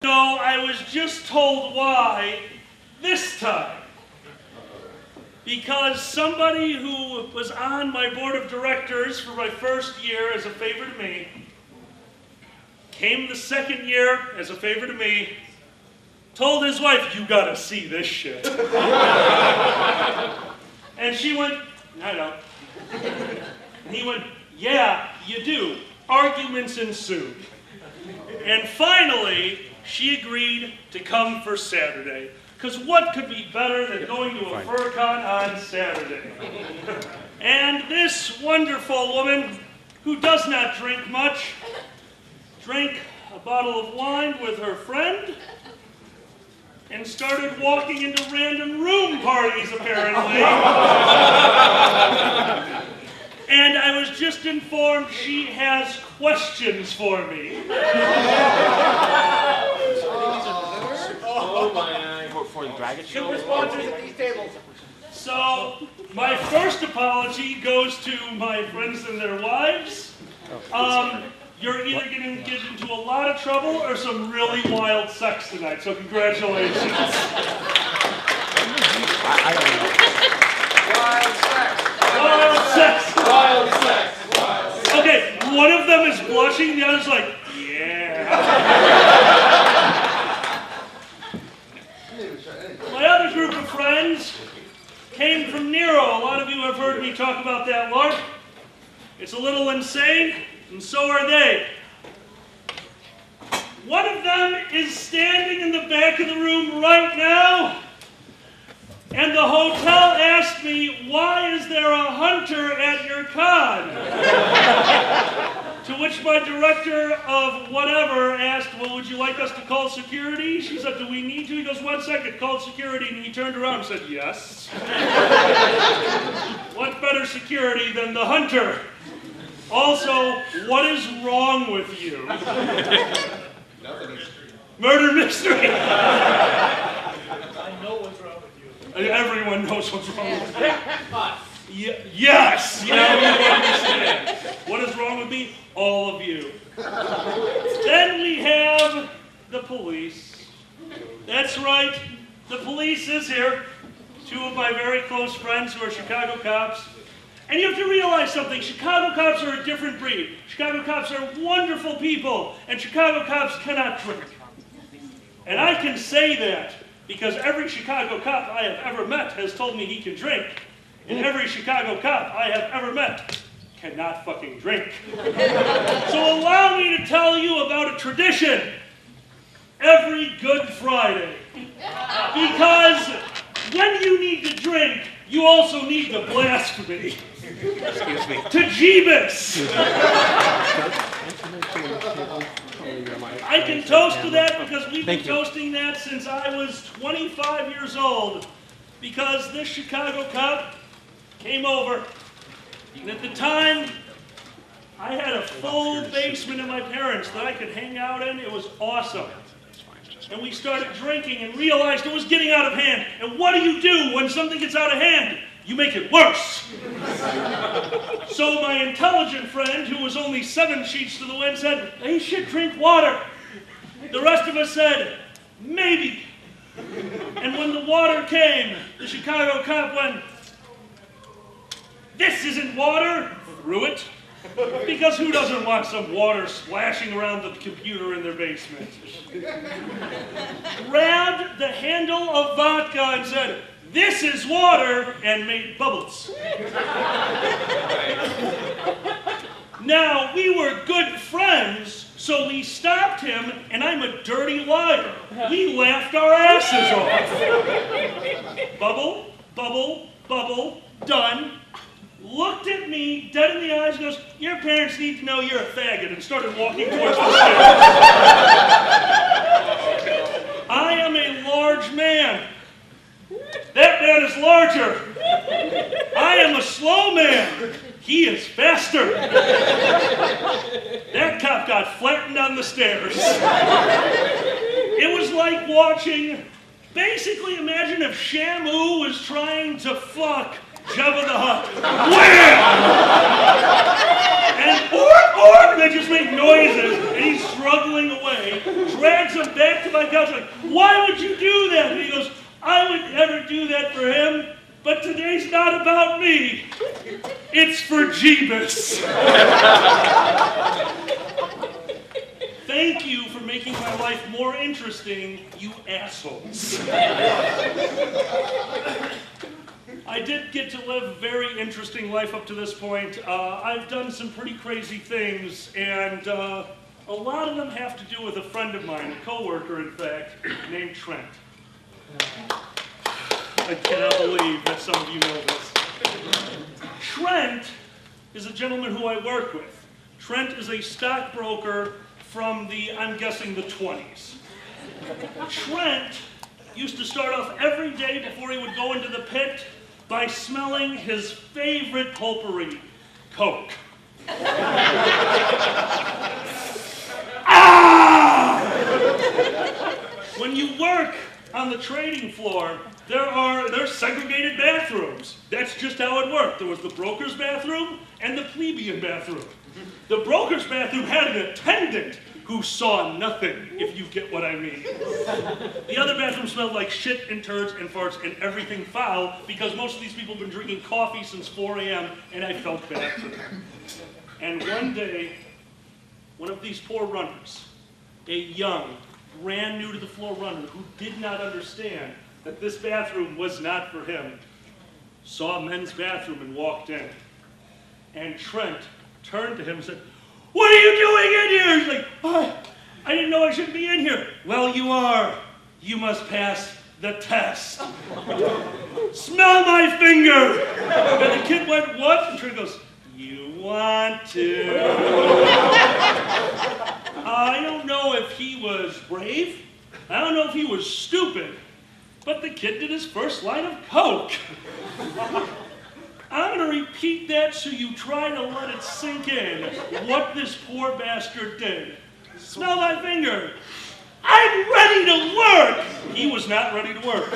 So I was just told why this time. Because somebody who was on my board of directors for my first year as a favor to me, came the second year as a favor to me, told his wife, "You gotta see this shit." And she went, "I don't." And he went, "Yeah, you do." Arguments ensued. And finally, she agreed to come for Saturday. Because what could be better than going to a FurCon on Saturday? And this wonderful woman, who does not drink much, drank a bottle of wine with her friend and started walking into random room parties, apparently. And I was just informed she has questions for me. Oh my! For the Dragon Show. Sponsors at these tables. So, my first apology goes to my friends and their wives. You're either going to get into a lot of trouble or some really wild sex tonight, so congratulations. I don't know. Wild sex. Wild sex. Wild sex. Wild sex. Okay, one of them is blushing, the other's like, yeah. My other group of friends came from Nero. A lot of you have heard me talk about that LARP. It's a little insane, and so are they. One of them is standing in the back of the room right now, and the hotel asked me, "Why is there a hunter at your con?" To which my director of whatever asked, "Well, would you like us to call security?" She said, "Do we need to?" He goes, "1 second, called security," and he turned around and said, "Yes." What better security than the hunter? Also, what is wrong with you? Nothing. Murder mystery. I know what's wrong with you. Everyone knows what's wrong with me. Yes! Now you understand. What is wrong with me? All of you. Then we have the police. That's right. The police is here. Two of my very close friends who are Chicago cops. And you have to realize something. Chicago cops are a different breed. Chicago cops are wonderful people. And Chicago cops cannot drink. And I can say that because every Chicago cop I have ever met has told me he can drink. And every Chicago cop I have ever met cannot fucking drink. So allow me to tell you about a tradition every Good Friday. Because when you need to drink, you also need to blasphemy. Excuse me. To Jeebus! I can toast to that because we've been toasting that since I was 25 years old. Because this Chicago cop came over, and at the time, I had a full basement of my parents that I could hang out in. It was awesome. And we started drinking and realized it was getting out of hand. And what do you do when something gets out of hand? You make it worse. So my intelligent friend, who was only 7 sheets to the wind, said, "They should drink water." The rest of us said, "Maybe." And when the water came, the Chicago cop went, "This isn't water," threw it. Because who doesn't want some water splashing around the computer in their basement? Grabbed the handle of vodka and said, "This is water," and made bubbles. Now, we were good friends, so we stopped him, and I'm a dirty liar. We laughed our asses off. Bubble, bubble, bubble, done. Looked at me dead in the eyes and goes, "Your parents need to know you're a faggot," and started walking towards the stairs. I am a large man. That man is larger. I am a slow man. He is faster. That cop got flattened on the stairs. It was like watching, basically imagine if Shamu was trying to fuck Jabba the Hutt. Wham! And they just make noises, And he's struggling away, drags him back to my couch, like, why would you do that? And he goes, I would never do that for him, but today's not about me. It's for Jeebus. Thank you for making my life more interesting, you assholes. I did get to live a very interesting life up to this point. I've done some pretty crazy things, and a lot of them have to do with a friend of mine, a coworker, in fact, named Trent. I cannot believe that some of you know this. Trent is a gentleman who I work with. Trent is a stockbroker from the, I'm guessing, the 20s. Trent used to start off every day before he would go into the pit by smelling his favorite potpourri, Coke. Ah! When you work on the trading floor, there's segregated bathrooms. That's just how it worked. There was the broker's bathroom and the plebeian bathroom. The broker's bathroom had an attendant who saw nothing, if you get what I mean. The other bathroom smelled like shit and turds and farts and everything foul because most of these people have been drinking coffee since 4 a.m. and I felt bad for them. And one day, one of these poor runners, a young, brand new to the floor runner who did not understand that this bathroom was not for him, saw a men's bathroom and walked in. And Trent turned to him and said, what are you doing in here? He's like, oh, I didn't know I shouldn't be in here. Well, you are. You must pass the test. Smell my finger. And the kid went, what? And Trent goes, you want to. I don't know if he was brave. I don't know if he was stupid. But the kid did his first line of Coke. I'm going to repeat that so you try to let it sink in what this poor bastard did. Smell my finger. I'm ready to work. He was not ready to work.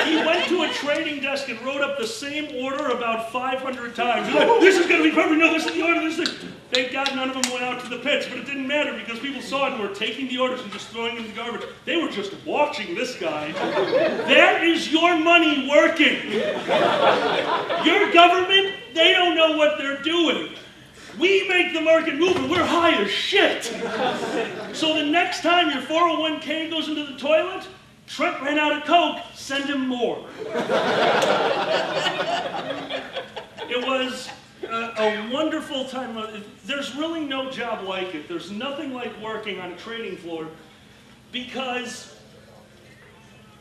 He went to a trading desk and wrote up the same order about 500 times. He's like, this is going to be perfect. No, this is the order. This is the... Thank God none of them went out to the pits, but it didn't matter because people saw it and were taking the orders and just throwing them in the garbage. They were just watching this guy. That is your money working. Your government, they don't know what they're doing. We make the market move and we're high as shit. So the next time your 401k goes into the toilet, Trent ran out of Coke, send him more. It was a wonderful time. There's really no job like it. There's nothing like working on a trading floor because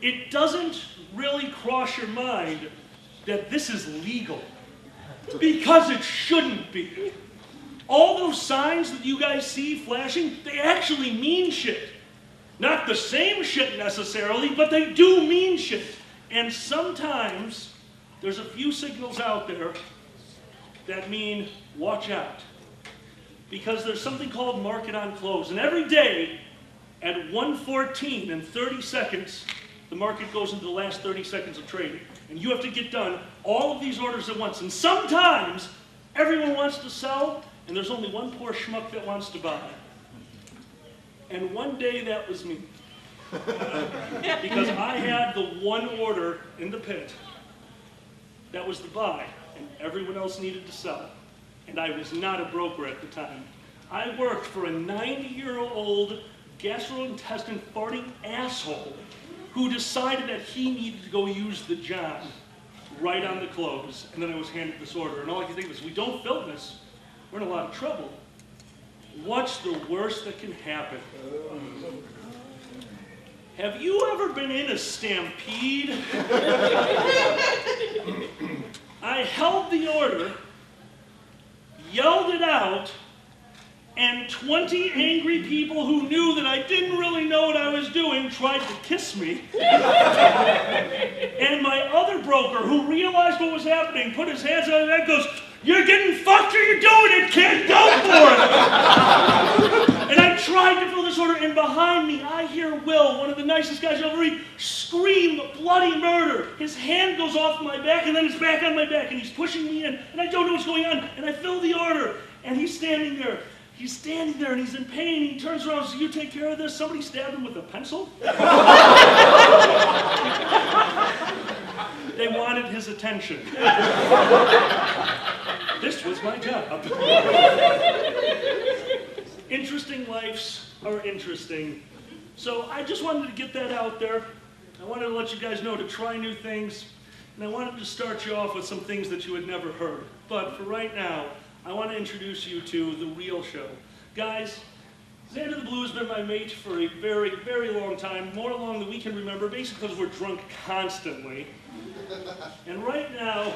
it doesn't really cross your mind that this is legal. Because it shouldn't be. All those signs that you guys see flashing, they actually mean shit. Not the same shit necessarily, but they do mean shit. And sometimes there's a few signals out there that mean watch out. Because there's something called market on close. And every day at 1:14 and 30 seconds, the market goes into the last 30 seconds of trading. And you have to get done all of these orders at once. And sometimes everyone wants to sell, and there's only one poor schmuck that wants to buy. And one day that was me. Because I had the one order in the pit that was the buy, and everyone else needed to sell. And I was not a broker at the time. I worked for a 90-year-old gastrointestinal farting asshole who decided that he needed to go use the John right on the close. And then I was handed this order. And all I could think was, we don't film this, we're in a lot of trouble. What's the worst that can happen? Have you ever been in a stampede? I held the order, yelled it out, and 20 angry people who knew that I didn't really know what I was doing tried to kiss me. And my other broker, who realized what was happening, put his hands on his head and goes, you're getting fucked or you're doing it, kid, go for it! And I tried to fill this order, and behind me, I hear Will, one of the nicest guys you'll ever meet, scream bloody murder. His hand goes off my back, and then it's back on my back, and he's pushing me in, and I don't know what's going on, and I fill the order, and he's standing there. He's standing there and he's in pain. He turns around and says, "You take care of this?" Somebody stabbed him with a pencil. They wanted his attention. This was my job. Interesting lives are interesting. So I just wanted to get that out there. I wanted to let you guys know to try new things. And I wanted to start you off with some things that you had never heard. But for right now, I want to introduce you to the real show. Guys, Xander the Blue has been my mate for a very, very long time, more long than we can remember, basically because we're drunk constantly. And right now,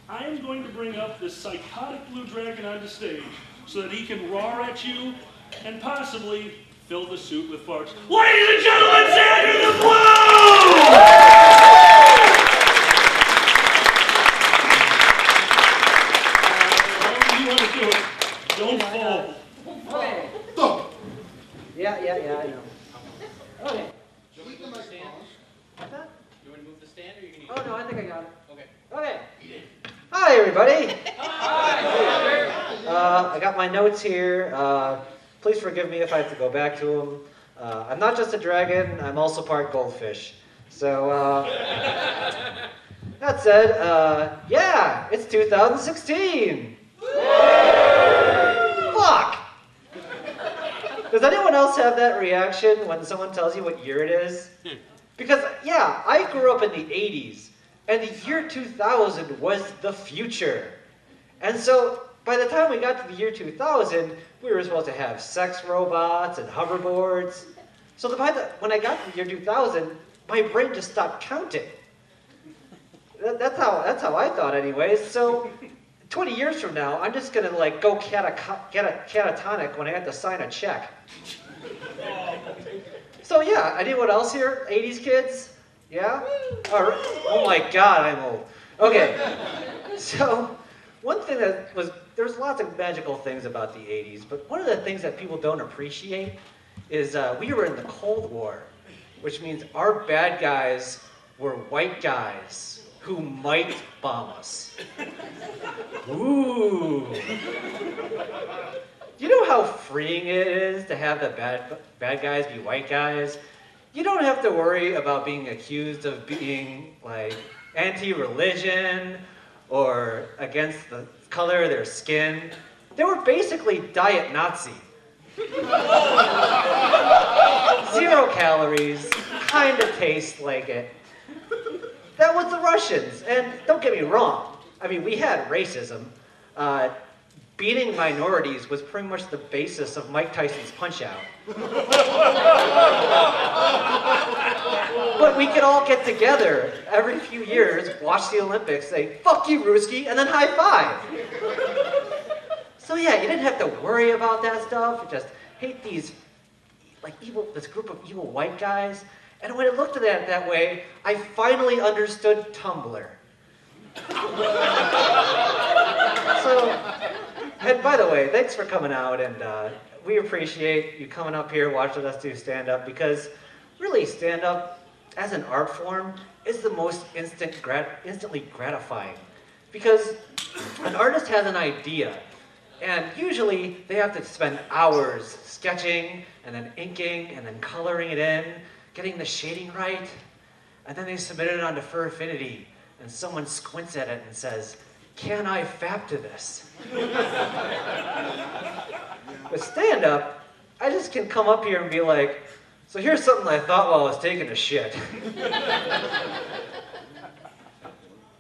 I am going to bring up this psychotic blue dragon onto stage so that he can roar at you and possibly fill the suit with farts. Ladies and gentlemen, Xander the Blue! However you want to do it, don't fall. Okay. Yeah, I know. Okay. Should we move the stand? What's that? You want to move the stand or you can eat Oh, no, I think I got it. Okay. Okay. Hi, everybody. Hi. I got my notes here. Please forgive me if I have to go back to them. I'm not just a dragon, I'm also part goldfish. So, that said, yeah, it's 2016. Fuck! Does anyone else have that reaction when someone tells you what year it is? Because, yeah, I grew up in the 80s, and the year 2000 was the future. And so, by the time we got to the year 2000, we were supposed to have sex robots and hoverboards. So when I got to the year 2000, my brain just stopped counting. That's how I thought anyways. So 20 years from now, I'm just gonna like go catatonic when I have to sign a check. So yeah, anyone else here? 80s kids? Yeah? All right. Oh my God, I'm old. Okay. So one thing there's lots of magical things about the 80s, but one of the things that people don't appreciate is we were in the Cold War, which means our bad guys were white guys who might bomb us. Ooh. You know how freeing it is to have the bad guys be white guys? You don't have to worry about being accused of being like anti-religion or against the color of their skin. They were basically diet Nazi. 0 calories, kind of tastes like it. That was the Russians, and don't get me wrong, I mean, we had racism. Beating minorities was pretty much the basis of Mike Tyson's Punch-Out. But we could all get together every few years, watch the Olympics, say, "Fuck you, Ruski," and then high five. So yeah, you didn't have to worry about that stuff. You just hate these, this group of evil white guys. And when I looked at it that way, I finally understood Tumblr. And by the way, thanks for coming out, and we appreciate you coming up here watching us do stand-up, because really stand-up, as an art form, is the most instantly gratifying. Because an artist has an idea, and usually they have to spend hours sketching, and then inking, and then coloring it in, getting the shading right, and then they submit it onto FurAffinity, and someone squints at it and says, "Can I fap to this?" With stand-up, I just can come up here and be like, "So here's something I thought while I was taking a shit."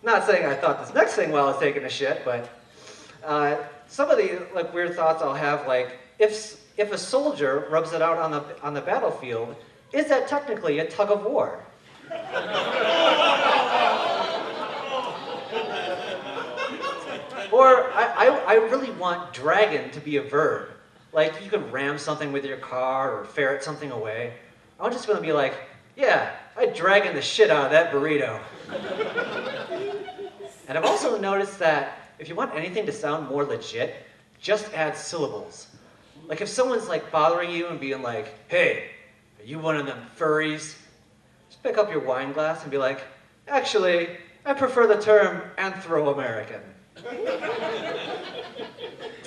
Not saying I thought this next thing while I was taking a shit, but some of the weird thoughts I'll have, like, if a soldier rubs it out on the battlefield, is that technically a tug of war? Or I really want dragon to be a verb. Like, you could ram something with your car or ferret something away. I'm just gonna be like, "Yeah, I dragon the shit out of that burrito." And I've also noticed that if you want anything to sound more legit, just add syllables. Like if someone's like bothering you and being like, "Hey, are you one of them furries?" Just pick up your wine glass and be like, "Actually, I prefer the term Anthro-American."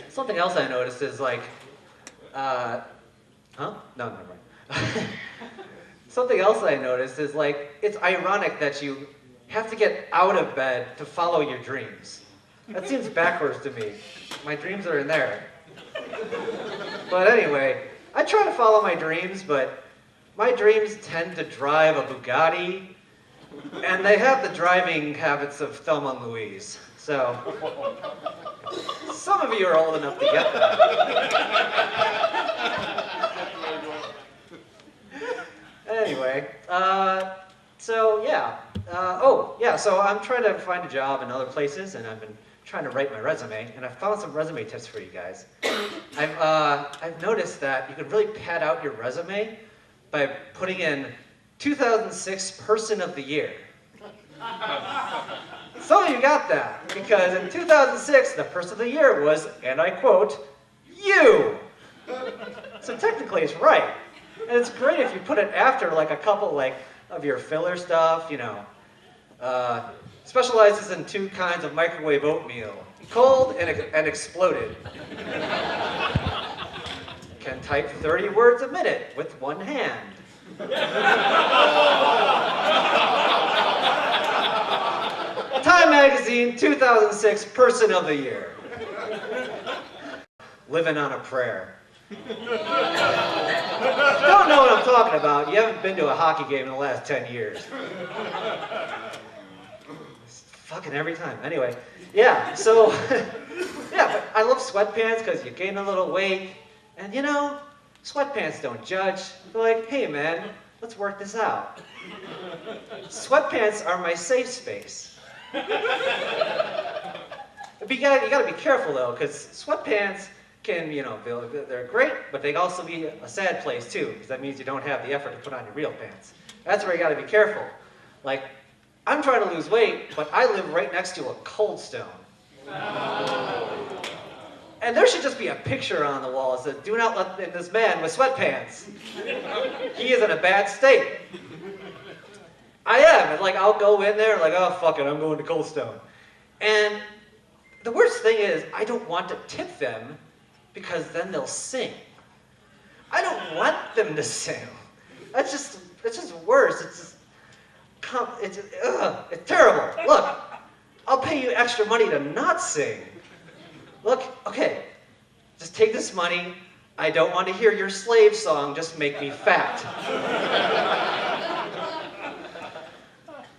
Something else I noticed is like, Huh? No, never mind. Something else I noticed is like, it's ironic that you have to get out of bed to follow your dreams. That seems backwards to me. My dreams are in there. But anyway, I try to follow my dreams, but my dreams tend to drive a Bugatti, and they have the driving habits of Thelma and Louise. So, some of you are old enough to get that. Anyway, so yeah. So I'm trying to find a job in other places, and I've been trying to write my resume, and I found some resume tips for you guys. I've noticed that you can really pad out your resume by putting in 2006 Person of the Year. Some of you got that, because in 2006, the Person of the Year was, and I quote, you. So technically it's right. And it's great if you put it after like a couple of your filler stuff, you know. Specializes in 2 kinds of microwave oatmeal, cold and exploded. Can type 30 words a minute with 1 hand. Time Magazine 2006 Person of the Year. Living on a prayer. If you don't know what I'm talking about, you haven't been to a hockey game in the last 10 years. It's fucking every time. Anyway, yeah, so, yeah, but I love sweatpants because you gain a little weight, and you know, sweatpants don't judge. They're like, hey man, let's work this out. Sweatpants are my safe space. But you gotta be careful though, because sweatpants can, you know, they're great, but they can also be a sad place too, because that means you don't have the effort to put on your real pants. That's where you gotta be careful. Like, I'm trying to lose weight, but I live right next to a Cold Stone. And there should just be a picture on the wall that says, do not let in this man with sweatpants. He is in a bad state. I am, and like, I'll go in there, like, oh, fuck it, I'm going to Cold Stone. And the worst thing is, I don't want to tip them, because then they'll sing. I don't want them to sing. It's just worse. It's terrible. Look, I'll pay you extra money to not sing. Look, okay, just take this money. I don't want to hear your slave song, just make me fat.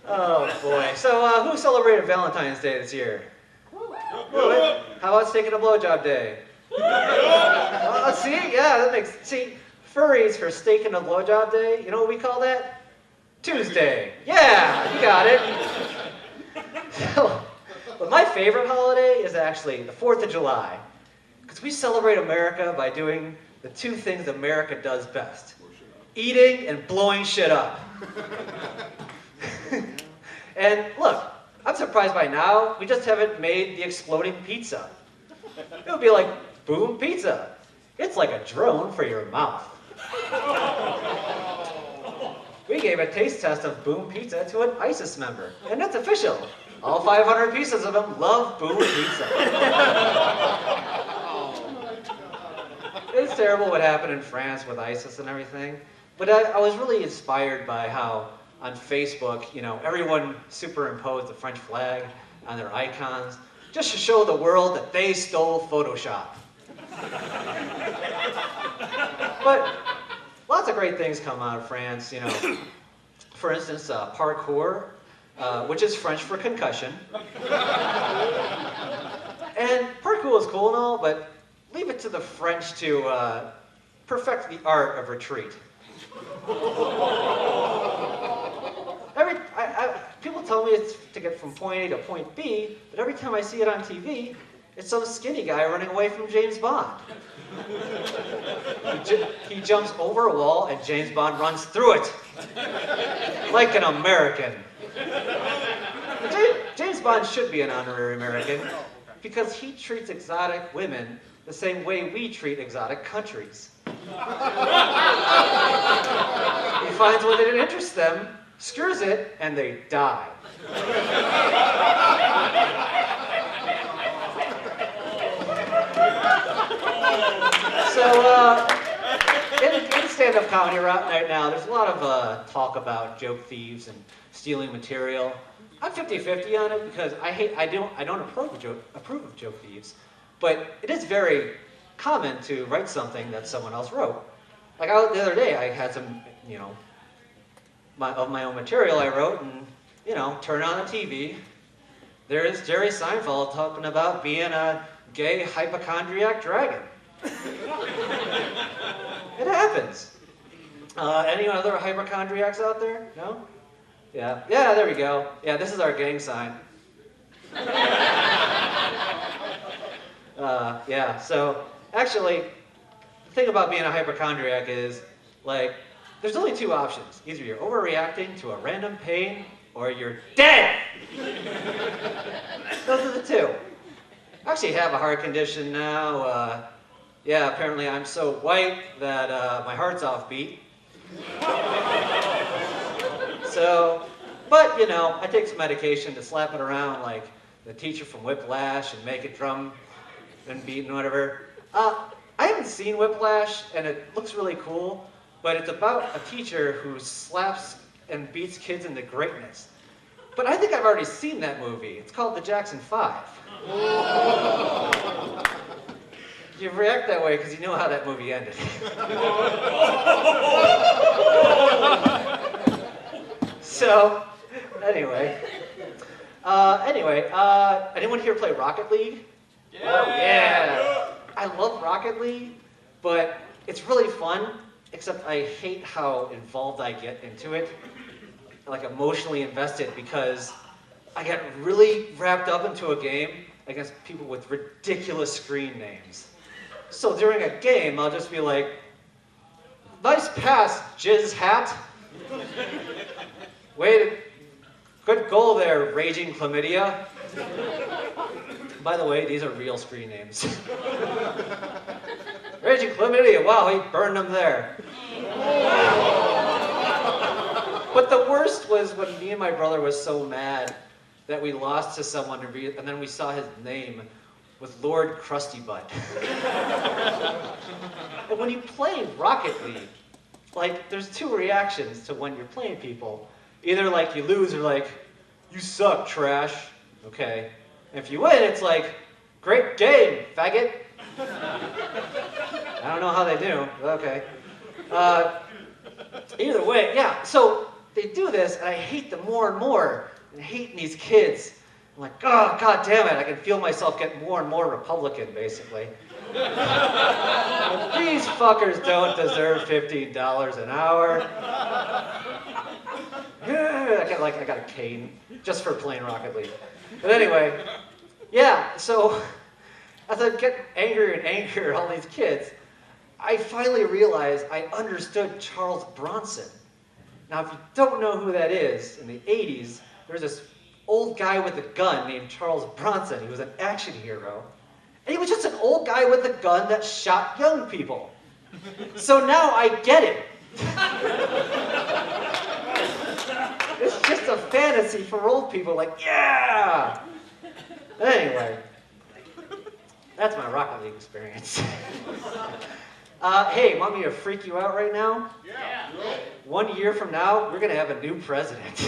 Oh boy. So who celebrated Valentine's Day this year? How about taking a blowjob day? See, yeah, that makes, see, furries for steak and a blowjob day, you know what we call that? Tuesday. Yeah, you got it. So, but my favorite holiday is actually the 4th of July, because we celebrate America by doing the 2 things America does best: eating and blowing shit up. And look, I'm surprised by now we just haven't made the exploding pizza. It would be like Boom Pizza. It's like a drone for your mouth. We gave a taste test of Boom Pizza to an ISIS member, and it's official. All 500 pieces of them love Boom Pizza. It's terrible what happened in France with ISIS and everything, but I was really inspired by how on Facebook, you know, everyone superimposed the French flag on their icons just to show the world that they stole Photoshop. But lots of great things come out of France, you know. For instance, parkour, which is French for concussion. And parkour is cool and all, but leave it to the French to perfect the art of retreat. People tell me it's to get from point A to point B, but every time I see it on TV, it's some skinny guy running away from James Bond. He jumps over a wall and James Bond runs through it. Like an American. James Bond should be an honorary American because he treats exotic women the same way we treat exotic countries. He finds one that interests them, screws it, and they die. So, in stand-up comedy right now, there's a lot of talk about joke thieves and stealing material. I'm 50-50 on it because I don't approve of joke thieves, but it is very common to write something that someone else wrote. Like the other day, I had some, of my own material I wrote, and turn on the TV. There is Jerry Seinfeld talking about being a gay hypochondriac dragon. It happens. Any other hypochondriacs out there? No? Yeah, there we go. Yeah, this is our gang sign. Yeah, so actually, the thing about being a hypochondriac is, like, there's only two options. Either you're overreacting to a random pain, or you're dead! Those are the two. I actually have a heart condition now. Yeah, apparently I'm so white that my heart's off beat. So, but I take some medication to slap it around like the teacher from Whiplash and make it drum and beat and whatever. I haven't seen Whiplash, and it looks really cool, but it's about a teacher who slaps and beats kids into greatness. But I think I've already seen that movie. It's called The Jackson 5. You react that way because you know how that movie ended. So, anyway, anyone here play Rocket League? Yeah. I love Rocket League, but it's really fun, except I hate how involved I get into it, like emotionally invested, because I get really wrapped up into a game against people with ridiculous screen names. So during a game, I'll just be like, nice pass, Jizz Hat. Wait, good goal there, Raging Chlamydia. By the way, these are real screen names. Raging Chlamydia, wow, he burned them there. But the worst was when me and my brother was so mad that we lost to someone, and then we saw his name with Lord Krusty Butt. And when you play Rocket League, like, there's two reactions to when you're playing people. Either like you lose or like, you suck, trash. Okay. And if you win, it's like, great game, faggot. I don't know how they do, but okay. Either way, yeah, so they do this, and I hate them more and more. And hating these kids. I'm like, oh, god damn it, I can feel myself get more and more Republican, basically. These fuckers don't deserve $15 an hour. I got a cane just for playing Rocket League. But anyway, yeah, so as I get angrier and angrier at all these kids, I finally realized I understood Charles Bronson. Now, if you don't know who that is, in the 80s, there was this old guy with a gun named Charles Bronson. He was an action hero. And he was just an old guy with a gun that shot young people. So now I get it. It's just a fantasy for old people, like, yeah! Anyway, that's my Rocket League experience. Hey, want me to freak you out right now? Yeah. 1 year from now, we're gonna have a new president.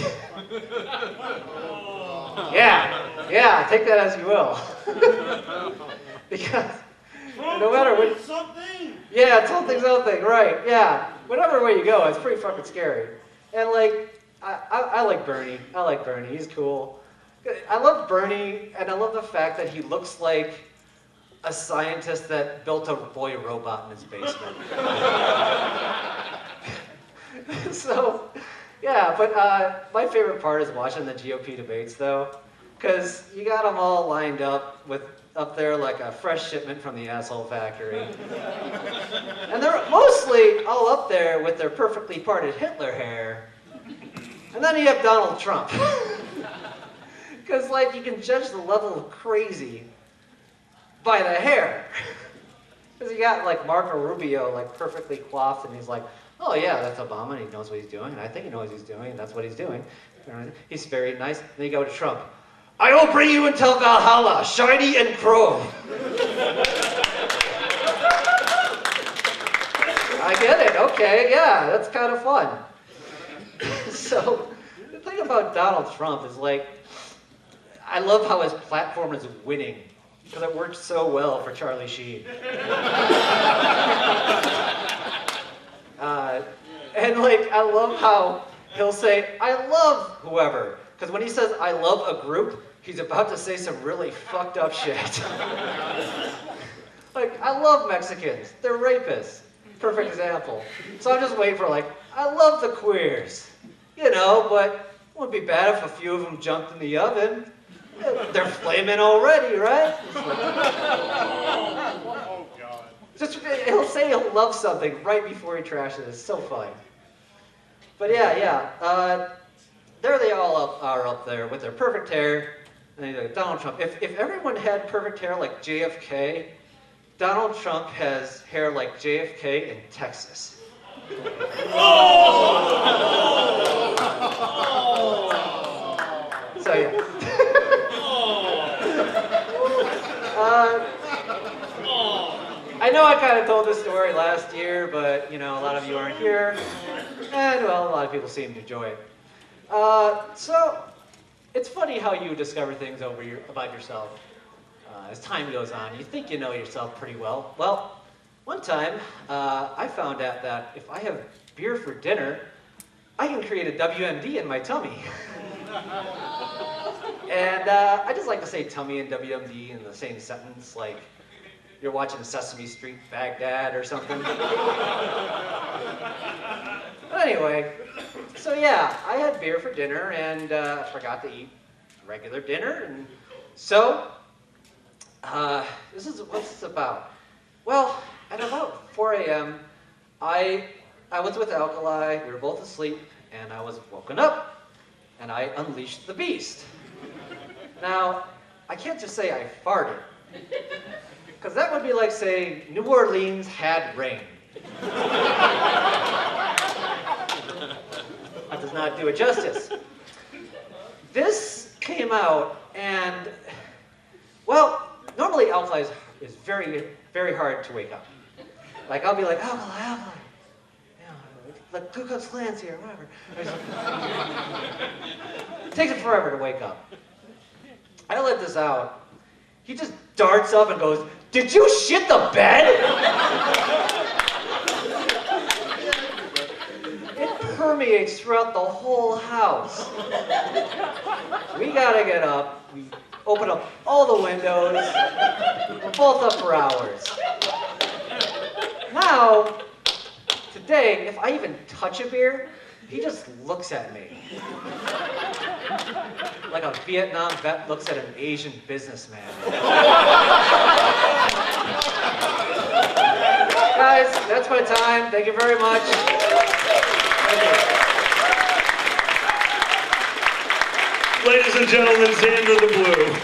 Yeah, take that as you will. Because no matter what, yeah, something, right? Yeah, whatever way you go, it's pretty fucking scary. And like, I like Bernie. I like Bernie. He's cool. I love Bernie, and I love the fact that he looks like a scientist that built a boy robot in his basement. So, yeah, but my favorite part is watching the GOP debates, though, because you got them all lined up up there like a fresh shipment from the asshole factory. And they're mostly all up there with their perfectly parted Hitler hair. And then you have Donald Trump. Because, like, you can judge the level of crazy by the hair. Because you got, like, Marco Rubio, like, perfectly coiffed, and he's like, oh, yeah, that's Obama, and he knows what he's doing, and I think he knows what he's doing, and that's what he's doing. He's very nice. And then you go to Trump. I will bring you until Valhalla, shiny and chrome. okay, yeah, that's kind of fun. So, the thing about Donald Trump is like, I love how his platform is winning, because it worked so well for Charlie Sheen. And like, I love how he'll say, I love whoever. Because when he says, I love a group, he's about to say some really fucked up shit. Like, I love Mexicans. They're rapists. Perfect example. So I'm just waiting for like, I love the queers. You know, but it wouldn't be bad if a few of them jumped in the oven. They're flaming already, right? Oh, God. Just, he'll say he'll love something right before he trashes it. It's so funny. But yeah. There they all are up there with their perfect hair. And he's like, Donald Trump. If everyone had perfect hair like JFK, Donald Trump has hair like JFK in Texas. So yeah. I know I kind of told this story last year, but you know, a lot of you aren't here, and well, a lot of people seem to enjoy it. So it's funny how you discover things about yourself as time goes on. You think you know yourself pretty well. Well, one time I found out that if I have beer for dinner, I can create a WMD in my tummy. And I just like to say tummy and WMD in the same sentence, like you're watching Sesame Street Baghdad or something. But anyway, so yeah, I had beer for dinner and forgot to eat regular dinner. And so, what's this about? Well, at about 4 a.m., I was with Alkali, we were both asleep, and I was woken up, and I unleashed the beast. Now, I can't just say I farted, because that would be like saying New Orleans had rain. That does not do it justice. This came out, and, well, normally Alkali is very, very hard to wake up. Like, I'll be like, Alkali. The Ku Klux Klan's here, whatever. It takes him forever to wake up. I let this out. He just darts up and goes, "Did you shit the bed?" It permeates throughout the whole house. We gotta get up. We open up all the windows. We're both up for hours. Now, today, if I even touch a beer, he just looks at me. Like a Vietnam vet looks at an Asian businessman. Guys, that's my time. Thank you very much. Thank you. Ladies and gentlemen, Xander the Blue.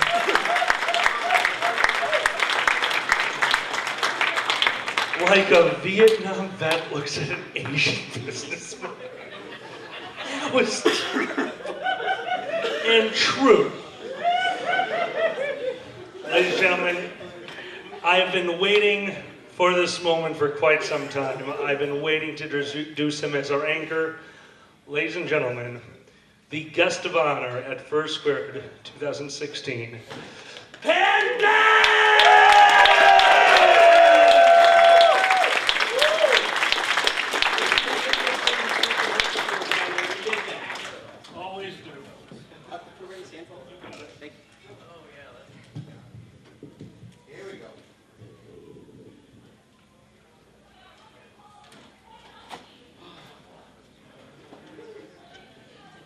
Like a Vietnam vet looks at an Asian businessman. That was terrible and true. Ladies and gentlemen, I've been waiting for this moment for quite some time. I've been waiting to introduce him as our anchor. Ladies and gentlemen, the guest of honor at FurSquared 2016, Panda! Always do.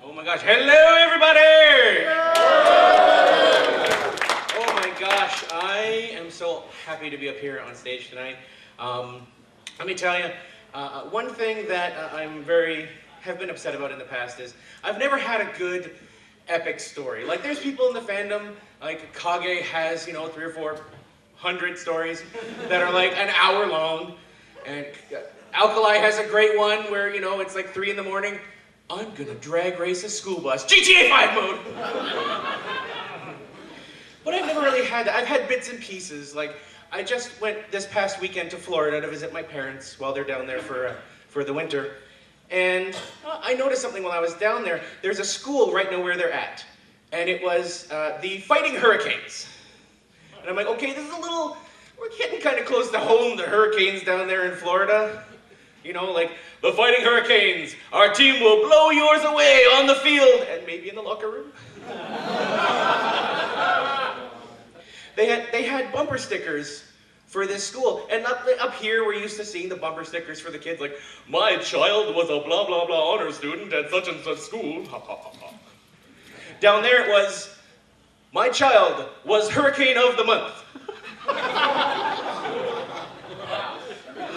Oh my gosh, hello everybody! Oh my gosh, I am so happy to be up here on stage tonight. Let me tell you, one thing that have been upset about in the past is I've never had a good epic story. Like there's people in the fandom, like Kage has, 300 or 400 stories that are like an hour long, and Alkali has a great one where, it's like 3 in the morning. I'm gonna drag race a school bus. GTA 5 mode! But I've never really had that. I've had bits and pieces. Like, I just went this past weekend to Florida to visit my parents while they're down there for for the winter. And I noticed something while I was down there. There's a school right near where they're at. And it was the Fighting Hurricanes. And I'm like, okay, this is a little, we're getting kind of close to home, the hurricanes down there in Florida. You know, like, the Fighting Hurricanes, our team will blow yours away on the field, and maybe in the locker room. They had bumper stickers for this school. And up here, we're used to seeing the bumper stickers for the kids, like, my child was a blah, blah, blah honor student at such and such school. Down there it was, my child was Hurricane of the Month.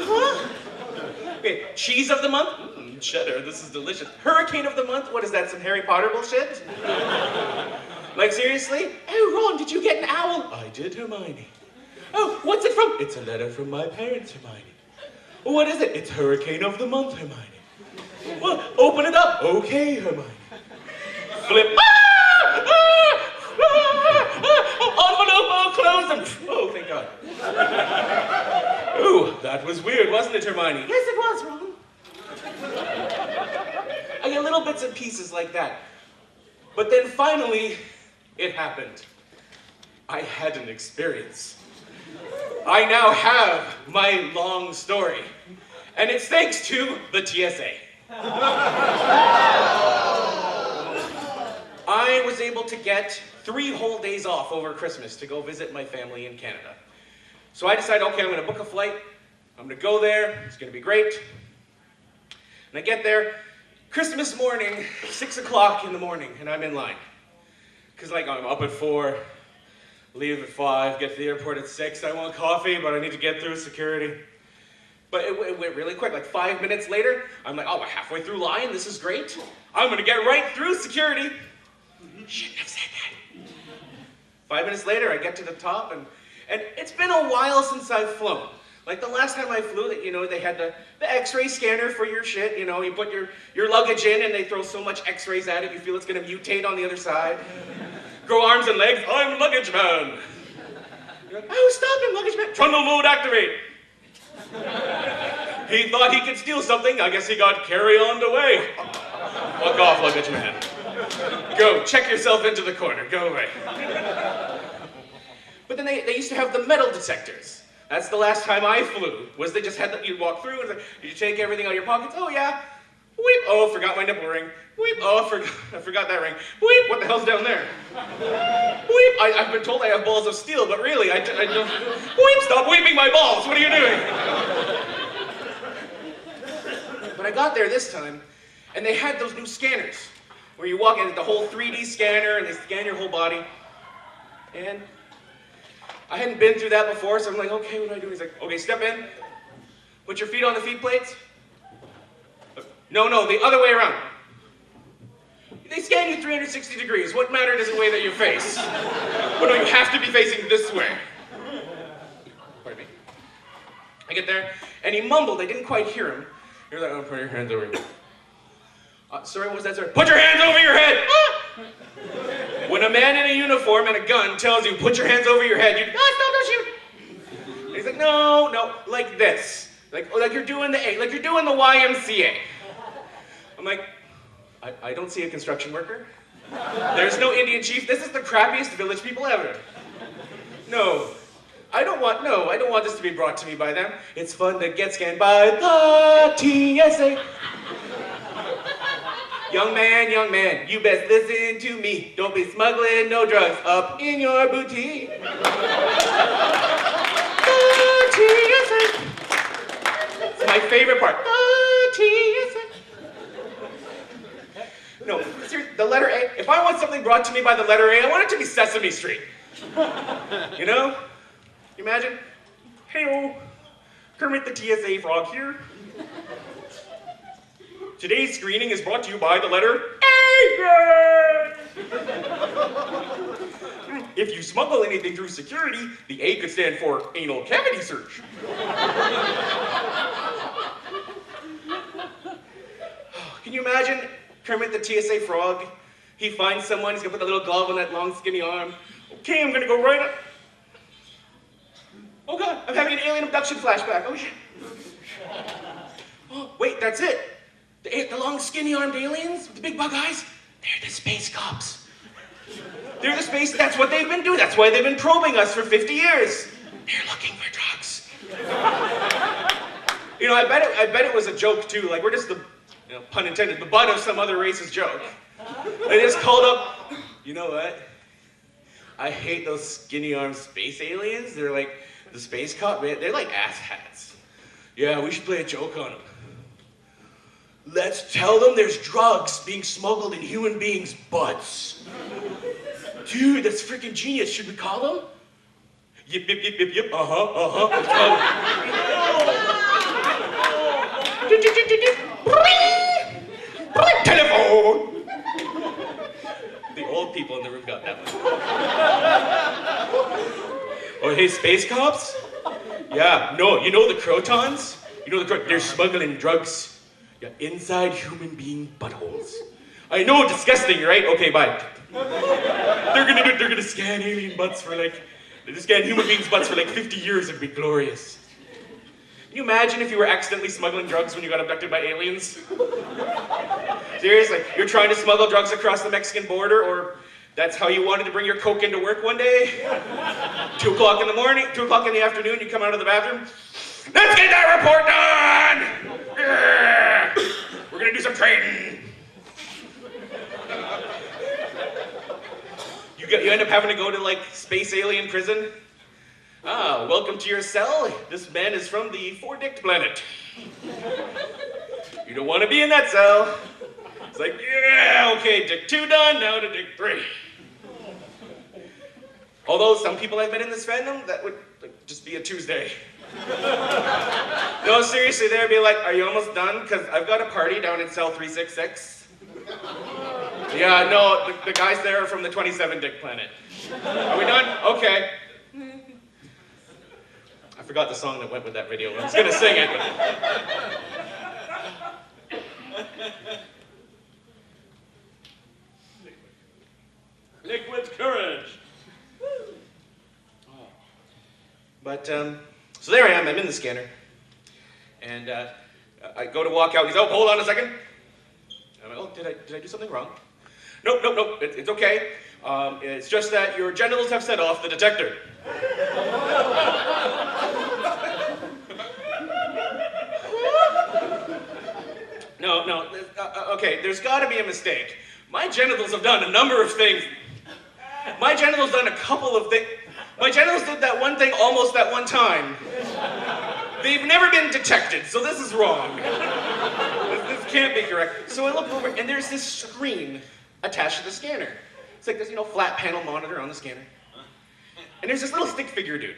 Huh? Okay, cheese of the month? Cheddar, this is delicious. Hurricane of the month? What is that, some Harry Potter bullshit? Like, seriously? Oh, Ron, did you get an owl? I did, Hermione. Oh, what's it from? It's a letter from my parents, Hermione. What is it? It's Hurricane of the Month, Hermione. Well, open it up. Okay, Hermione. Flip. Envelope all closed and oh, thank God. Ooh, that was weird, wasn't it, Hermione? Yes, it was, Ron. I get little bits and pieces like that. But then finally, it happened. I had an experience. I now have my long story. And it's thanks to the TSA. I was able to get 3 whole days off over Christmas to go visit my family in Canada. So I decided, okay, I'm gonna book a flight. I'm gonna go there, it's gonna be great. And I get there, Christmas morning, 6 o'clock in the morning, and I'm in line. Cause like I'm up at 4, leave at 5, get to the airport at 6. I want coffee, but I need to get through security. But it went really quick, like 5 minutes later, I'm like, oh, we're halfway through line, this is great. I'm gonna get right through security. Shouldn't have said that. 5 minutes later, I get to the top, and it's been a while since I've flown. Like the last time I flew, you know, they had the x-ray scanner for your shit, you know, you put your luggage in and they throw so much x-rays at it, you feel it's gonna mutate on the other side. Grow arms and legs, I'm luggage man. You're like, oh, stop him, luggage man. Trundle mode activate. He thought he could steal something, I guess he got carry-on away. Fuck off, luggage man. Go, check yourself into the corner, go away. But then they used to have the metal detectors. That's the last time I flew, was they just had that, you'd walk through and like, you take everything out of your pockets, oh yeah. Weep, oh, forgot my nipple ring. Weep, oh, I forgot that ring. Weep, what the hell's down there? Weep, I've been told I have balls of steel, but really, I don't. Weep, stop weeping my balls, what are you doing? But I got there this time, and they had those new scanners, where you walk in, the whole 3D scanner, and they scan your whole body. And I hadn't been through that before, so I'm like, okay, what do I do? He's like, okay, step in, put your feet on the feet plates. No, the other way around. They scan you 360 degrees. What matter does it weigh that your face? But no, you have to be facing this way. Pardon me. I get there, and he mumbled. I didn't quite hear him. You're like, oh, put your hands over your head. Sorry, what was that, sir? Put your hands over your head! Ah! When a man in a uniform and a gun tells you, put your hands over your head, you, no, don't shoot! And he's like, no, like this. Like you're doing the YMCA. I'm like, I don't see a construction worker. There's no Indian chief. This is the crappiest village people ever. No, I don't want this to be brought to me by them. It's fun to get scanned by the TSA. Young man, you best listen to me. Don't be smuggling no drugs up in your boutique. The TSA. It's my favorite part. The TSA. No, seriously, the letter A. If I want something brought to me by the letter A, I want it to be Sesame Street. You know? You imagine? Hey-o, Kermit the TSA Frog here. Today's screening is brought to you by the letter A. If you smuggle anything through security, the A could stand for anal cavity search. Can you imagine Kermit the TSA Frog? He finds someone, he's gonna put the little glove on that long skinny arm. Okay, I'm gonna go right up. Oh God, I'm having an alien abduction flashback. Oh shit. Oh, wait, that's it. The long, skinny-armed aliens with the big bug eyes, they're the space cops. They're the space, that's what they've been doing. That's why they've been probing us for 50 years. They're looking for drugs. You know, I bet it was a joke too. Like, we're just the, you know, pun intended, the butt of some other racist joke. They just called up, you know what? I hate those skinny-armed space aliens. They're like, the space cop, man, they're like asshats. Yeah, we should play a joke on them. Let's tell them there's drugs being smuggled in human beings' butts. Dude, that's freaking genius. Should we call them? Yip, yip, yip, yip, yip. Let's call them. Telephone. The old people in the room got that one. Oh, hey, space cops? Yeah, no, you know the Crotons? You know they're smuggling drugs. Yeah, inside human being buttholes. I know, disgusting, right? Okay, bye. They're gonna scan alien butts for like, they just scan human beings' butts for like 50 years. It'd be glorious. Can you imagine if you were accidentally smuggling drugs when you got abducted by aliens? Seriously, you're trying to smuggle drugs across the Mexican border, or that's how you wanted to bring your coke into work one day? 2 o'clock in the morning, 2 o'clock in the afternoon, you come out of the bathroom. Let's get that report done! Yeah. We're gonna do some trading. You end up having to go to like space alien prison. Ah, welcome to your cell. This man is from the 4-dicked planet. You don't want to be in that cell. It's like, yeah, okay, dick 2 done, now to dick 3. Although some people I've met in this fandom, that would just be a Tuesday. No, seriously, they'd be like, are you almost done? Because I've got a party down in cell 366. Yeah, no, the guys there are from the 27-dick planet. Are we done? Okay. I forgot the song that went with that video. I was gonna sing it, but... Liquid courage. But, so there I am, I'm in the scanner. And I go to walk out, he's, oh, hold on a second. I'm like, oh, did I do something wrong? Nope, it's okay. It's just that your genitals have set off the detector. No, okay, there's gotta be a mistake. My genitals have done a number of things. My genitals done a couple of things. My genitals did that one thing almost that one time. They've never been detected, so this is wrong. This can't be correct. So I look over, and there's this screen attached to the scanner. It's like this, flat panel monitor on the scanner. And there's this little stick figure dude.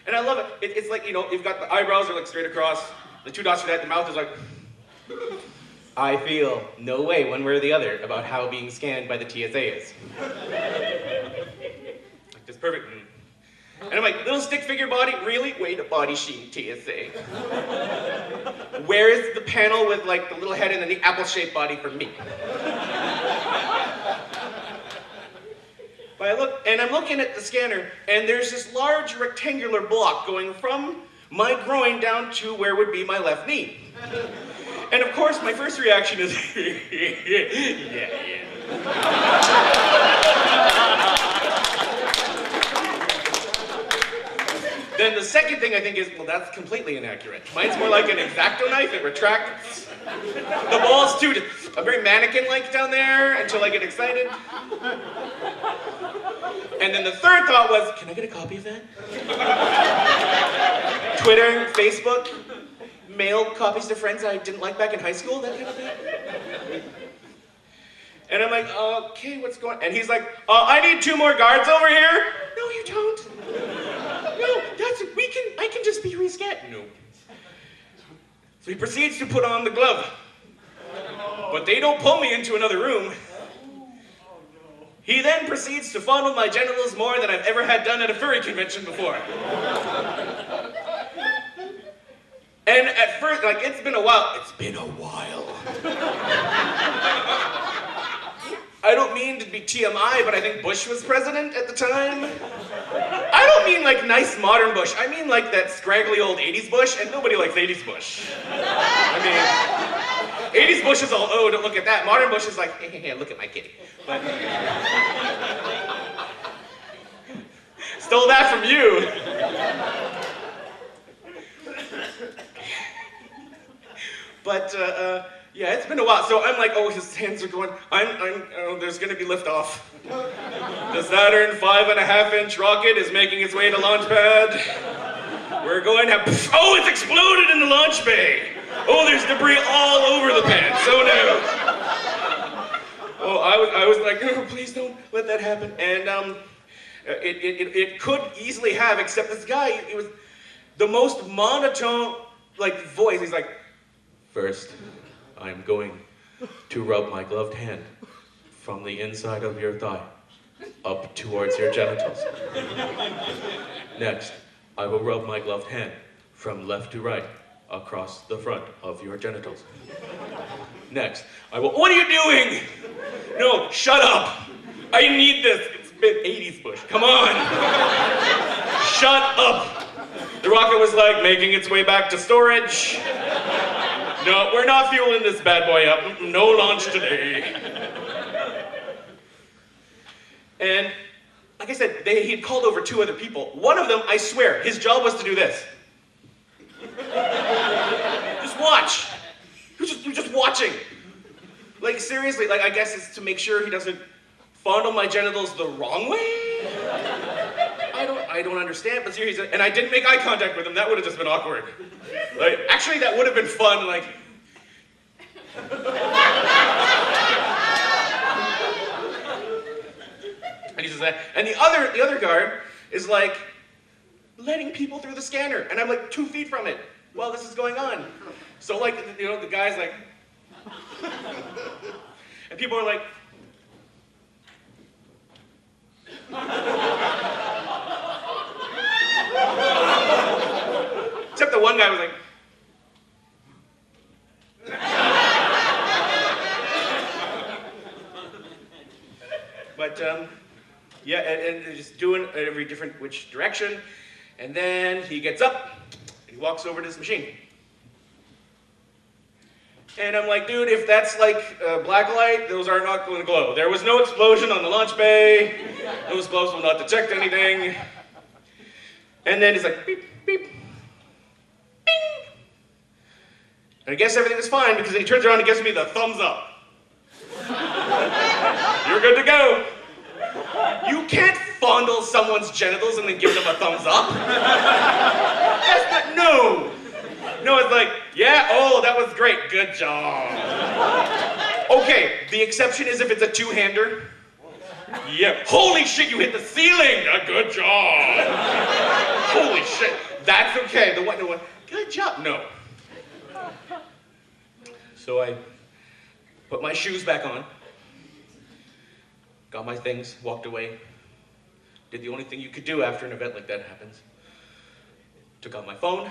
And I love it. It's like, you've got the eyebrows are like straight across, the 2 dots for that, the mouth is like... I feel no way one way or the other about how being scanned by the TSA is. Like this perfect. And I'm like, little stick figure body? Really? Wait, a body sheen, TSA. Where is the panel with like the little head and then the apple-shaped body for me? But I'm looking at the scanner, and there's this large rectangular block going from my groin down to where would be my left knee. And of course, my first reaction is, yeah. Then the second thing I think is, well, that's completely inaccurate. Mine's more like an X-Acto knife, it retracts. The ball's too, I'm very mannequin-like down there until I get excited. And then the third thought was, can I get a copy of that? Twitter, Facebook, mail copies to friends I didn't like back in high school, that kind of thing. And I'm like, okay, what's going on? And he's like, I need 2 more guards over here. No, you don't. No, I can just be rescanned. No. So he proceeds to put on the glove. But they don't pull me into another room. He then proceeds to fondle my genitals more than I've ever had done at a furry convention before. And at first, like, it's been a while. It's been a while. I don't mean to be TMI, but I think Bush was president at the time. I don't mean like nice modern bush. I mean like that scraggly old 80s bush, and nobody likes 80s bush. I mean, 80s bush is all, oh, don't look at that. Modern bush is like, hey, look at my kitty. But stole that from you. But yeah, it's been a while. So I'm like, oh, his hands are going. Oh, there's gonna be liftoff. The Saturn 5.5-inch rocket is making its way to launch pad. We're going to. Oh, it's exploded in the launch bay. Oh, there's debris all over the pad. So no. Oh, I was like, no, please don't let that happen. And it could easily have, except this guy, it was the most monotone like voice. He's like, first, I'm going to rub my gloved hand from the inside of your thigh up towards your genitals. Next, I will rub my gloved hand from left to right across the front of your genitals. Next, I will, what are you doing? No, shut up. I need this. It's been 80s bush. Come on. Shut up. The rocket was like making its way back to storage. No, we're not fueling this bad boy up. No launch today. And like I said, he had called over 2 other people. One of them, I swear, his job was to do this. Just watch. You're just watching. Like seriously, like I guess it's to make sure he doesn't fondle my genitals the wrong way. I don't understand, but seriously, and I didn't make eye contact with him. That would have just been awkward. Like, actually, that would have been fun. Like, and he says that, and the other guard is like letting people through the scanner, and I'm like 2 feet from it while this is going on. So like, you know, the guy's like, and people are like. Except the one guy was like. But yeah, and just doing every different which direction, and then he gets up and he walks over to this machine. And I'm like, dude, if that's like black light, those are not going to glow. There was no explosion on the launch bay. Those globes will not detect anything. And then he's like, beep, beep, bing. And I guess everything is fine because then he turns around and gives me the thumbs up. You're good to go. You can't fondle someone's genitals and then give them a thumbs up. That's not, no. No, it's like, yeah, oh, that was great, good job. Okay, the exception is if it's a 2-hander. Yeah, holy shit, you hit the ceiling, good job. Holy shit, that's okay. The one, good job, no. So I put my shoes back on, got my things, walked away, did the only thing you could do after an event like that happens. Took out my phone,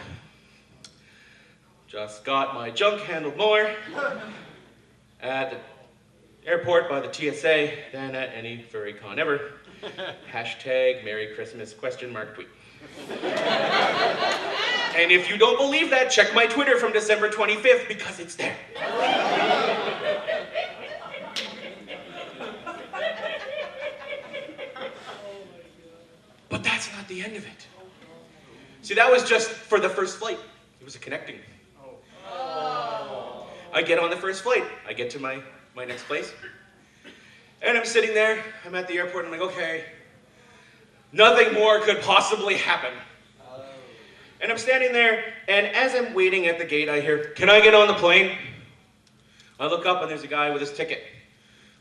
just got my junk handled more at the airport by the TSA than at any furry con ever. Hashtag Merry Christmas tweet. And if you don't believe that, check my Twitter from December 25th because it's there. But that's not the end of it. See, that was just for the first flight. It was a connecting. I get on the first flight. I get to my next place. And I'm sitting there. I'm at the airport. And I'm like, okay, nothing more could possibly happen. And I'm standing there. And as I'm waiting at the gate, I hear, can I get on the plane? I look up and there's a guy with his ticket,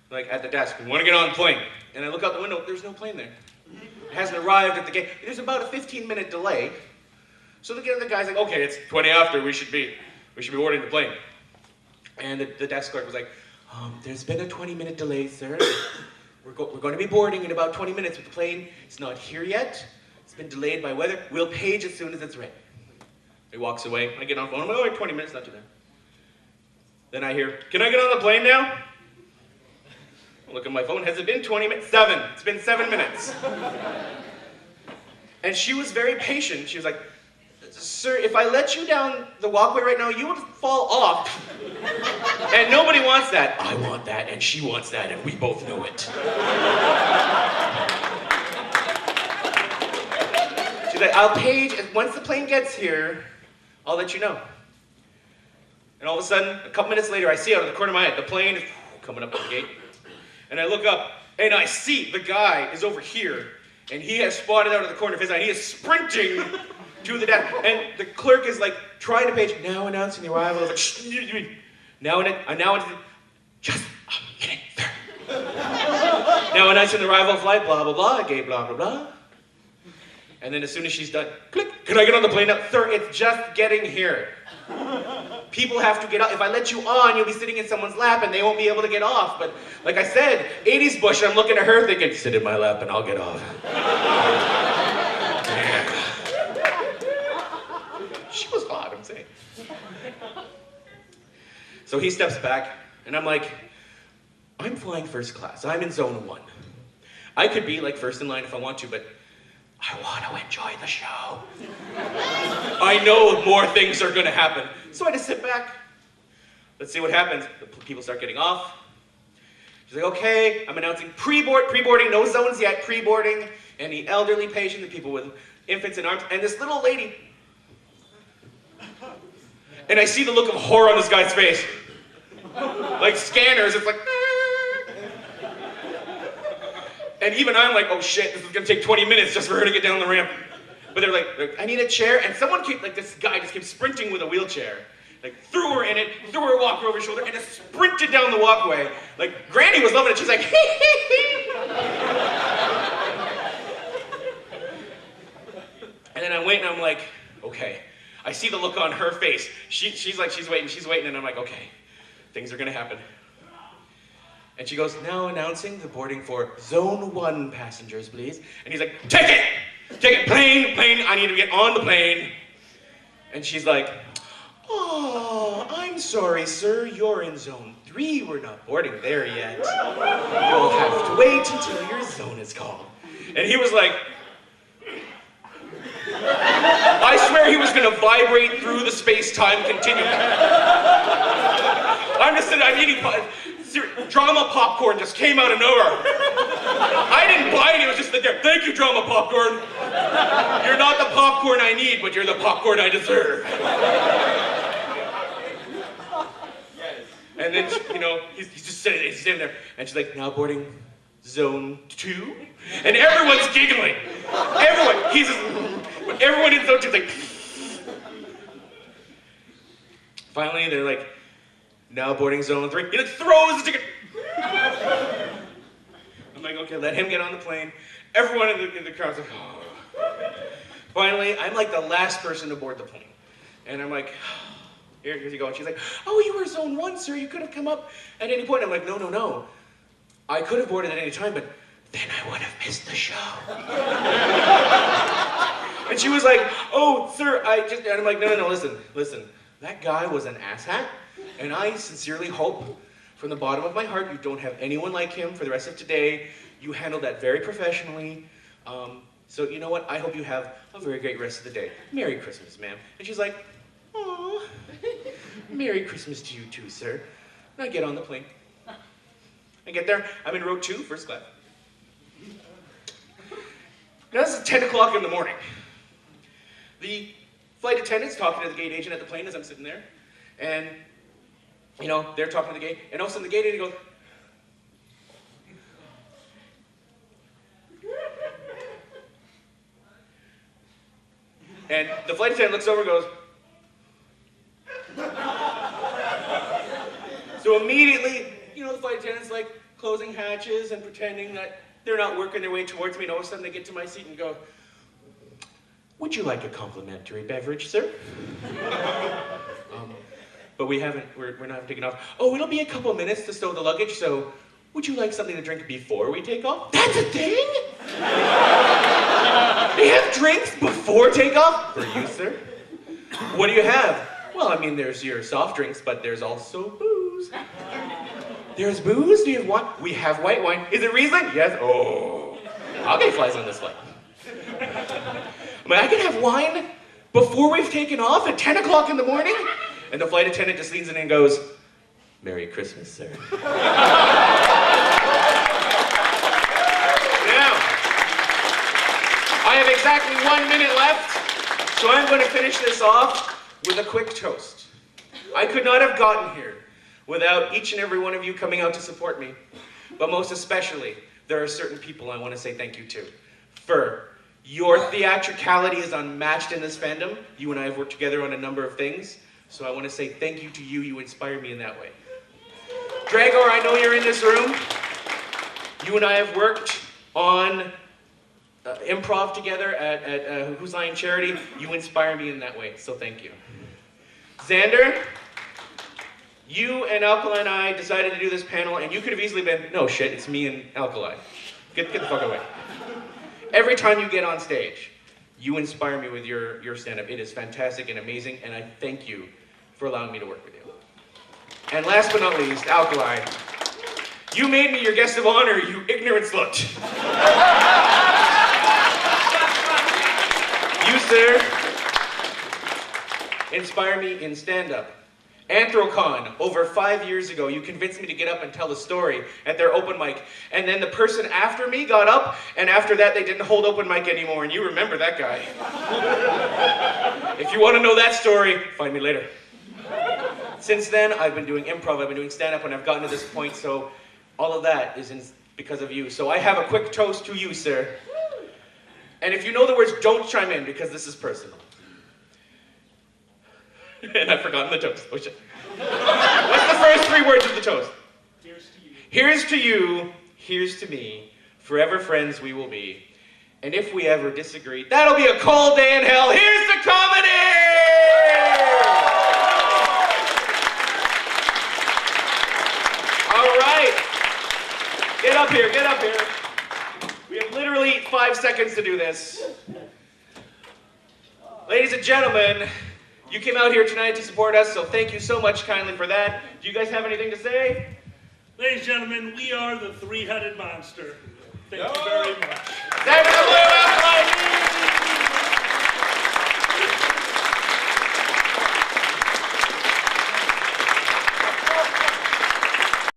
like at the desk. I want to get on the plane. And I look out the window. There's no plane there. It hasn't arrived at the gate. There's about a 15-minute delay. So the guy's like, okay, it's 20 after. We should be boarding the plane. And the desk clerk was like, there's been a 20-minute delay, sir. We're going to be boarding in about 20 minutes, but the plane is not here yet. It's been delayed by weather. We'll page as soon as it's ready. He walks away. I get on the phone. I'm like, oh, 20 minutes, not too bad. Then I hear, can I get on the plane now? I look at my phone. Has it been 20 minutes? 7. It's been 7 minutes. And she was very patient. She was like, sir, if I let you down the walkway right now, you would fall off. And nobody wants that. I want that, and she wants that, and we both know it. She's like, I'll page, and once the plane gets here, I'll let you know. And all of a sudden, a couple minutes later, I see out of the corner of my eye, the plane is coming up to the gate. And I look up, and I see the guy is over here, and he has spotted out of the corner of his eye, and he is sprinting to the desk. And the clerk is like trying to page, now announcing the arrival of, now just a minute, sir. Now announcing the arrival of flight, blah, blah, blah, gate, blah, blah, blah. And then as soon as she's done, click, can I get on the plane now? Sir, it's just getting here. People have to get off. If I let you on, you'll be sitting in someone's lap and they won't be able to get off. But like I said, 80s Bush, I'm looking at her thinking, sit in my lap and I'll get off. She was hot, I'm saying. So he steps back and I'm like, I'm flying first class. I'm in zone 1. I could be like first in line if I want to, but I want to enjoy the show. I know more things are going to happen. So I just sit back. Let's see what happens. The people start getting off. She's like, okay, I'm announcing pre-boarding, no zones yet, pre-boarding. Any elderly patient, the people with infants in arms, and this little lady. And I see the look of horror on this guy's face. Like scanners, it's like, and even I'm like, oh shit, this is gonna take 20 minutes just for her to get down the ramp. But they're like, I need a chair, and someone kept, like this guy just kept sprinting with a wheelchair. Like threw her in it, threw her walker over her shoulder, and just sprinted down the walkway. Like Granny was loving it, she's like, hee hee hee. And then I wait and I'm like, okay. I see the look on her face. She's like, she's waiting, and I'm like, okay, things are gonna happen. And she goes, now announcing the boarding for Zone 1 passengers, please. And he's like, take it, plane, I need to get on the plane. And she's like, oh, I'm sorry, sir, you're in Zone 3. We're not boarding there yet. You'll have to wait until your zone is called. And he was like, I swear he was gonna vibrate through the space-time continuum. I'm just sitting, I'm eating drama popcorn just came out of nowhere. I didn't buy it, it was just there. Thank you, drama popcorn. You're not the popcorn I need, but you're the popcorn I deserve. And then, you know, he's just sitting there, and she's like, now boarding Zone 2? And everyone's giggling. Everyone in Zone 2 is like, finally, they're like, now boarding Zone 3. He like throws the ticket. I'm like, okay, let him get on the plane. Everyone in the crowd's like, oh. Finally, I'm like the last person to board the plane. And I'm like, here you go. And she's like, oh, you were Zone 1, sir. You could have come up at any point. I'm like, no. I could have boarded at any time, but then I would have missed the show. And she was like, oh, sir, and I'm like, no, listen. That guy was an asshat, and I sincerely hope from the bottom of my heart you don't have anyone like him for the rest of today. You handled that very professionally. So you know what? I hope you have a very great rest of the day. Merry Christmas, ma'am. And she's like, aw, Merry Christmas to you too, sir. And I get on the plane. I get there, I'm in row 2, first class. Now this is 10 o'clock in the morning. The flight attendant's talking to the gate agent at the plane as I'm sitting there. And, you know, they're talking to the gate, and all of a sudden the gate agent goes, and the flight attendant looks over and goes, so immediately, you know, the flight attendant's like closing hatches and pretending that they're not working their way towards me, and all of a sudden they get to my seat and go, would you like a complimentary beverage, sir? But we're not taking off. Oh, it'll be a couple minutes to stow the luggage, so would you like something to drink before we take off? That's a thing? They have drinks before takeoff? For you, sir? What do you have? Well, I mean, there's your soft drinks, but there's also booze. There's booze? Do you have wine? We have white wine. Is it Riesling? Yes. Oh. I'll get flies on this flight. I'm like, I can have wine before we've taken off at 10 o'clock in the morning? And the flight attendant just leans in and goes, Merry Christmas, sir. Now, I have exactly 1 minute left, so I'm going to finish this off with a quick toast. I could not have gotten here without each and every one of you coming out to support me. But most especially, there are certain people I want to say thank you to. Fur, your theatricality is unmatched in this fandom. You and I have worked together on a number of things, so I want to say thank you to you. You inspire me in that way. Dragor, I know you're in this room. You and I have worked on improv together at Who's Line Charity. You inspire me in that way, so thank you. Xander, you and Alkali and I decided to do this panel, and you could have easily been, no shit, it's me and Alkali. Get the fuck away. Every time you get on stage, you inspire me with your stand-up. It is fantastic and amazing, and I thank you for allowing me to work with you. And last but not least, Alkali, you made me your guest of honor, you ignorant slut. You, sir, inspire me in stand-up. Anthrocon, over 5 years ago, you convinced me to get up and tell a story at their open mic. And then the person after me got up, and after that they didn't hold open mic anymore, and you remember that guy. If you want to know that story, find me later. Since then, I've been doing improv, I've been doing stand-up, and I've gotten to this point, so all of that is because of you. So I have a quick toast to you, sir. And if you know the words, don't chime in, because this is personal. And I've forgotten the toast. Oh, shit. What's the first 3 words of the toast? Here's to you. Here's to you, here's to me. Forever friends we will be. And if we ever disagree, that'll be a cold day in hell. Here's the comedy! All right. Get up here, get up here. We have literally 5 seconds to do this. Ladies and gentlemen, you came out here tonight to support us, so thank you so much kindly for that. Do you guys have anything to say? Ladies and gentlemen, we are the three-headed monster. Thank you very much. Thank you,